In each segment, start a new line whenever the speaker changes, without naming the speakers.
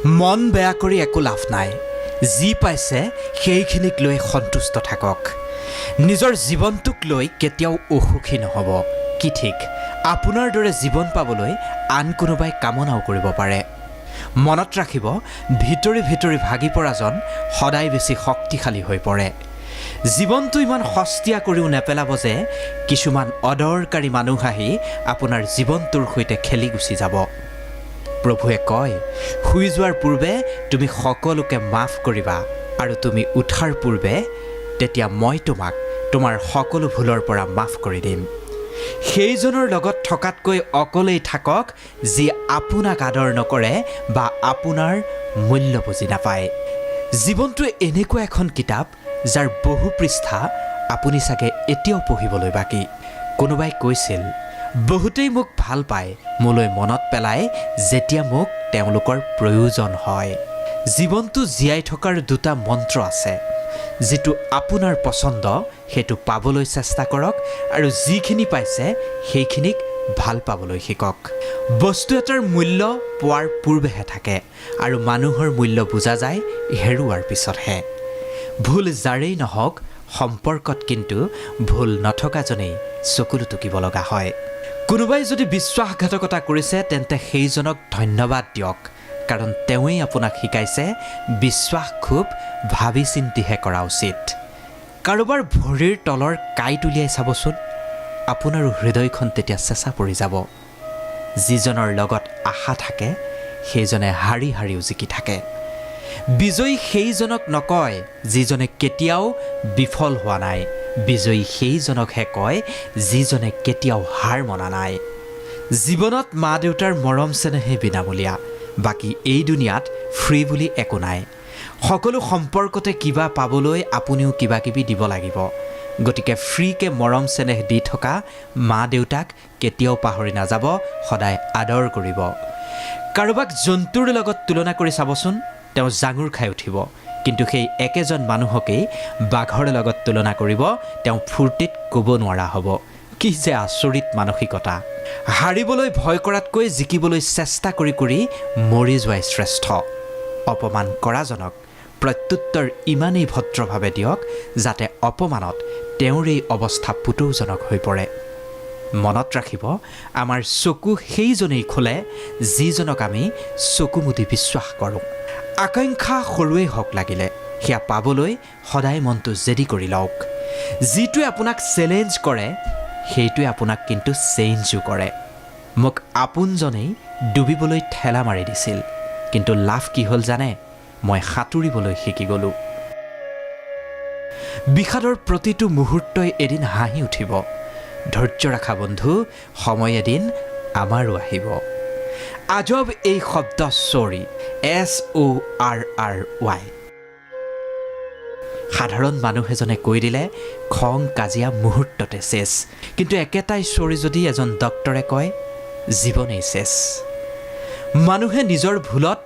মন বেয়া কৰি একো লাভ নাই। যি পাইছে সেইখিনিক লৈ সন্তুষ্ট থাকক। নিজৰ জীৱনটোক লৈ কেতিয়াও অসুখী নহ'ব। কি ঠিক আপোনাৰ দৰে জীৱন পাবলৈ আন কোনোবাই কামনাও কৰিব পাৰে। মনত ৰাখিব, ভিতৰি ভিতৰি ভাগি পৰাজন সদায় বেছি শক্তিশালী হৈ পৰে। জীৱনটো ইমান সস্তীয়া কৰিও নেপেলাব যে কিছুমান অদৰকাৰী মানুহ আহি আপোনাৰ জীৱনটোৰ সৈতে খেলি গুচি যাব। প্ৰভুৱে কয়, শুই যোৱাৰ পূৰ্বে তুমি সকলোকে মাফ কৰিবা, আৰু তুমি উঠাৰ পূৰ্বে তেতিয়া মই তোমাক তোমাৰ সকলো ভুলৰ পৰা মাফ কৰি দিম। সেইজনৰ লগত থকাতকৈ অকলেই থাকক যি আপোনাক আদৰ নকৰে বা আপোনাৰ মূল্য বুজি নাপায়। জীৱনটো এনেকুৱা এখন কিতাপ যাৰ বহু পৃষ্ঠা আপুনি চাগে এতিয়াও পঢ়িবলৈ বাকী। কোনোবাই কৈছিল, বহুতেই মোক ভাল পায় মোলৈ মনত পেলাই যেতিয়া মোক তেওঁলোকৰ প্ৰয়োজন হয়। জীৱনটো জীয়াই থকাৰ দুটা মন্ত্ৰ আছে। যিটো আপোনাৰ পচন্দ সেইটো পাবলৈ চেষ্টা কৰক, আৰু যিখিনি পাইছে সেইখিনিক ভাল পাবলৈ শিকক। বস্তু এটাৰ মূল্য পোৱাৰ পূৰ্বেহে থাকে, আৰু মানুহৰ মূল্য বুজা যায় হেৰুৱাৰ পিছতহে। ভুল যাৰেই নহওক, সম্পৰ্কত কিন্তু ভুল নথকাজনেই চকুলো টুকিব লগা হয়। কোনোবাই যদি বিশ্বাসঘাতকতা কৰিছে তেন্তে সেইজনক ধন্যবাদ দিয়ক, কাৰণ তেওঁৱেই আপোনাক শিকাইছে বিশ্বাস খুব ভাবি চিন্তিহে কৰা উচিত। কাৰোবাৰ ভৰিৰ তলৰ কাঁইট উলিয়াই চাবচোন, আপোনাৰো হৃদয়খন তেতিয়া চেঁচা পৰি যাব। যিজনৰ লগত আশা থাকে সেইজনে হাৰি হাৰিও জিকি থাকে। বিজয়ী সেইজনক নকয় যিজনে কেতিয়াও বিফল হোৱা নাই, বিজয়ী সেইজনকহে কয় যিজনে কেতিয়াও হাৰ মনা নাই। জীৱনত মা দেউতাৰ মৰম চেনেহে বিনামূলীয়া, বাকী এই দুনিয়াত ফ্ৰী বুলি একো নাই। সকলো সম্পৰ্কতে কিবা পাবলৈ আপুনিও কিবা কিবি দিব লাগিব। গতিকে ফ্ৰীকে মৰম চেনেহ দি থকা মা দেউতাক কেতিয়াও পাহৰি নাযাব, সদায় আদৰ কৰিব। কাৰোবাক জন্তুৰ লগত তুলনা কৰি চাবচোন, তেওঁ জাঙুৰ খাই উঠিব, কিন্তু সেই একেজন মানুহকেই বাঘৰ লগত তুলনা কৰিব, তেওঁ ফূৰ্তিত ক'ব নোৱাৰা হ'ব। কি যে আচৰিত মানসিকতা। হাৰিবলৈ ভয় কৰাতকৈ জিকিবলৈ চেষ্টা কৰি কৰি মৰি যোৱাই শ্ৰেষ্ঠ। অপমান কৰাজনক প্ৰত্যুত্তৰ ইমানেই ভদ্ৰভাৱে দিয়ক যাতে অপমানত তেওঁৰ এই অৱস্থা পুতৌজনক হৈ পৰে। মনত ৰাখিব, আমাৰ চকু সেইজনেই খোলে যিজনক আমি চকু মুদি বিশ্বাস কৰোঁ। আকাংক্ষা সৰুৱেই হওক লাগিলে, সেয়া পাবলৈ সদায় মনটো জেদি কৰি লওক। যিটোৱে আপোনাক চেলেঞ্জ কৰে সেইটোৱে আপোনাক কিন্তু চেঞ্জো কৰে। মোক আপোনজনেই ডুবিবলৈ ঠেলা মাৰি দিছিল, কিন্তু লাভ কি হ'ল জানে? মই সাঁতুৰিবলৈ শিকি গ'লোঁ। বিষাদৰ প্ৰতিটো মুহূৰ্তই এদিন হাঁহি উঠিব। ধৈৰ্য ৰাখা বন্ধু, সময় এদিন আমাৰো আহিব। আজব এই শব্দ চৰি, SORRY। সাধাৰণ মানুহ এজনে কৈ দিলে খং কাজিয়া মুহূৰ্ততে চেছ, কিন্তু একেটাই চৰি যদি এজন ডক্তৰে কয় জীৱনেই চেছ। মানুহে নিজৰ ভুলত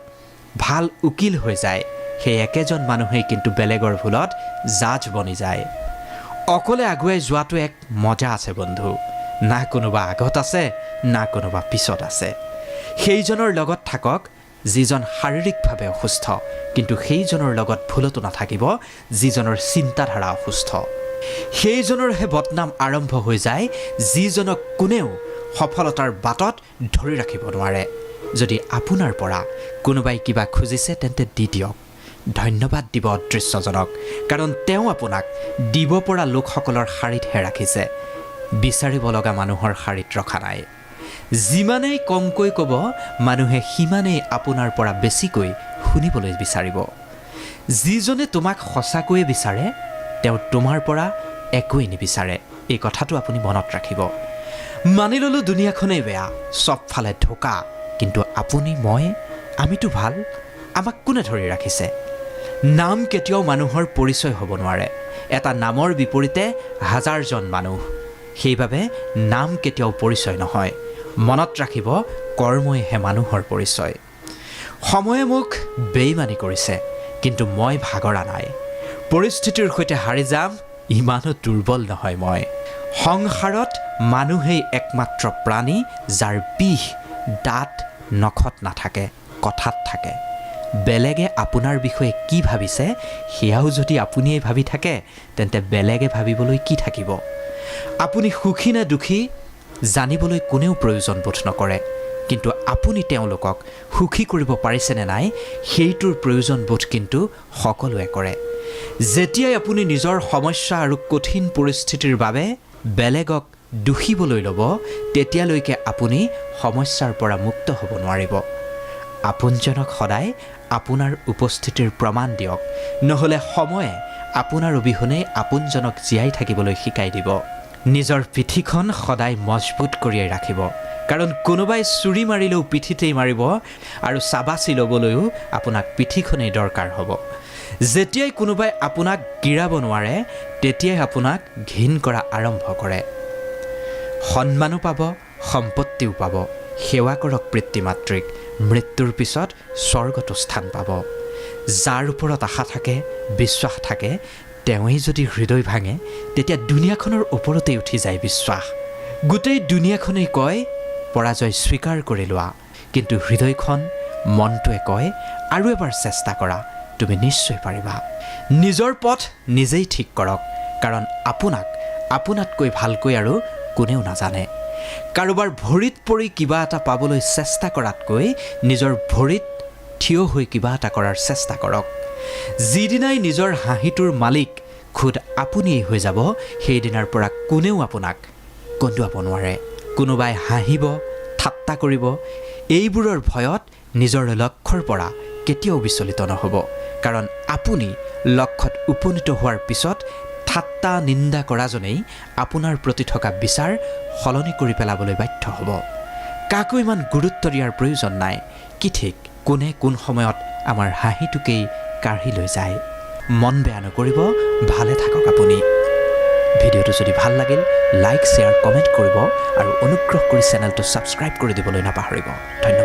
ভাল উকিল হৈ যায়, সেই একেজন মানুহেই কিন্তু বেলেগৰ ভুলত জাজ বনি যায়। অকলে আগুৱাই যোৱাটো এক মজা আছে বন্ধু। না কোনোবা আগত আছে, না কোনোবা পিছত আছে। সেইজনৰ লগত থাকক যিজন শাৰীৰিকভাৱে অসুস্থ, কিন্তু সেইজনৰ লগত ভুলতো নাথাকিব যিজনৰ চিন্তাধাৰা অসুস্থ। সেইজনৰহে বদনাম আৰম্ভ হৈ যায় যিজনক কোনেও সফলতাৰ বাটত ধৰি ৰাখিব নোৱাৰে। যদি আপোনাৰ পৰা কোনোবাই কিবা খুজিছে তেন্তে দি দিয়ক। ধন্যবাদ দিব অদৃশ্যজনক, কাৰণ তেওঁ আপোনাক দিব পৰা লোকসকলৰ শাৰীতহে ৰাখিছে, বিচাৰিব লগা মানুহৰ শাৰীত ৰখা নাই। যিমানেই কমকৈ ক'ব, মানুহে সিমানেই আপোনাৰ পৰা বেছিকৈ শুনিবলৈ বিচাৰিব। যিজনে তোমাক সঁচাকৈয়ে বিচাৰে তেওঁ তোমাৰ পৰা একোৱেই নিবিচাৰে। এই কথাটো আপুনি মনত ৰাখিব। মানি ল'লোঁ দুনিয়াখনেই বেয়া, চবফালে ঢোকা, কিন্তু আপুনি আমিতো ভাল। আমাক কোনে ধৰি ৰাখিছে? নাম কেতিয়াও মানুহৰ পৰিচয় হ'ব নোৱাৰে। এটা নামৰ বিপৰীতে হাজাৰজন মানুহ, সেইবাবে নাম কেতিয়াও পৰিচয় নহয়। মনত ৰাখিব, কৰ্মইহে মানুহৰ পৰিচয়। সময়ে মোক বেইমানি কৰিছে, কিন্তু মই ভাগৰা নাই। পৰিস্থিতিৰ সৈতে হাৰি যাম, ইমানো দুৰ্বল নহয় মই। সংসাৰত মানুহেই একমাত্ৰ প্ৰাণী যাৰ বিষ দাঁত নখত নাথাকে, কথাত থাকে। বেলেগে আপোনাৰ বিষয়ে কি ভাবিছে সেয়াও যদি আপুনিয়ে ভাবি থাকে তেন্তে বেলেগে ভাবিবলৈ কি থাকিব আপুনি সুখী নে দুখী জানিবলৈ কোনেও প্ৰয়োজন বোধ নকৰে কিন্তু আপুনি তেওঁলোকক সুখী কৰিব পাৰিছেনে নাই সেইটোৰ প্ৰয়োজন বোধ কিন্তু সকলোৱে কৰে যেতিয়াই আপুনি নিজৰ সমস্যা আৰু কঠিন পৰিস্থিতিৰ বাবে বেলেগক দুখিবলৈ ল'ব তেতিয়ালৈকে আপুনি সমস্যাৰ পৰা মুক্ত হ'ব নোৱাৰিব আপোনজনক সদায় আপোনাৰ উপস্থিতিৰ প্ৰমাণ দিয়ক নহ'লে সময়ে আপোনাৰ অবিহনে আপোনজনক জীয়াই থাকিবলৈ শিকাই দিব নিজৰ পিঠিখন সদায় মজবুত কৰিয়ে ৰাখিব কাৰণ কোনোবাই চুৰি মাৰিলেও পিঠিতেই মাৰিব আৰু চাবাচি ল'বলৈও আপোনাক পিঠিখনেই দৰকাৰ হ'ব যেতিয়াই কোনোবাই আপোনাক গিৰাব নোৱাৰে তেতিয়াই আপোনাক ঘিণ কৰা আৰম্ভ কৰে সন্মানো পাব সম্পত্তিও পাব সেৱা কৰক পিতৃ মাতৃক মৃত্যুৰ পিছত স্বৰ্গতো স্থান পাব যাৰ ওপৰত আশা থাকে বিশ্বাস থাকে তেওঁই যদি হৃদয় ভাঙে তেতিয়া দুনিয়াখনৰ ওপৰতেই উঠি যায় বিশ্বাস গোটেই দুনিয়াখনেই কয় পৰাজয় স্বীকাৰ কৰি লোৱা কিন্তু হৃদয়খন মনটোৱে কয় আৰু এবাৰ চেষ্টা কৰা তুমি নিশ্চয় পাৰিবা নিজৰ পথ নিজেই ঠিক কৰক কাৰণ আপোনাতকৈ ভালকৈ আৰু কোনেও নাজানে কাৰোবাৰ ভৰিত পৰি কিবা এটা পাবলৈ চেষ্টা কৰাতকৈ নিজৰ ভৰিত থিয় হৈ কিবা এটা কৰাৰ চেষ্টা কৰক যিদিনাই নিজৰ হাঁহিটোৰ মালিক খুদ আপুনিয়েই হৈ যাব সেইদিনাৰ পৰা কোনেও আপোনাক কন্দুৱাব নোৱাৰে কোনোবাই হাঁহিব ঠাট্টা কৰিব এইবোৰৰ ভয়ত নিজৰ লক্ষ্যৰ পৰা কেতিয়াও বিচলিত নহ'ব কাৰণ আপুনি লক্ষ্যত উপনীত হোৱাৰ পিছত ঠাট্টা নিন্দা কৰাজনেই আপোনাৰ প্ৰতি থকা বিচাৰ সলনি কৰি পেলাবলৈ বাধ্য হ'ব কাকো ইমান গুৰুত্ব দিয়াৰ প্ৰয়োজন নাই কি ঠিক কোনে কোন সময়ত আমাৰ হাঁহিটোকেই কাঢ়ি লৈ যায় মন বেয়া নকৰিব ভালে থাকক আপুনি ভিডিঅ'টো যদি ভাল লাগিল লাইক শ্বেয়াৰ কমেণ্ট কৰিব আৰু অনুগ্ৰহ কৰি চেনেলটো ছাবস্ক্ৰাইব কৰি দিবলৈ নাপাহৰিব ধন্যবাদ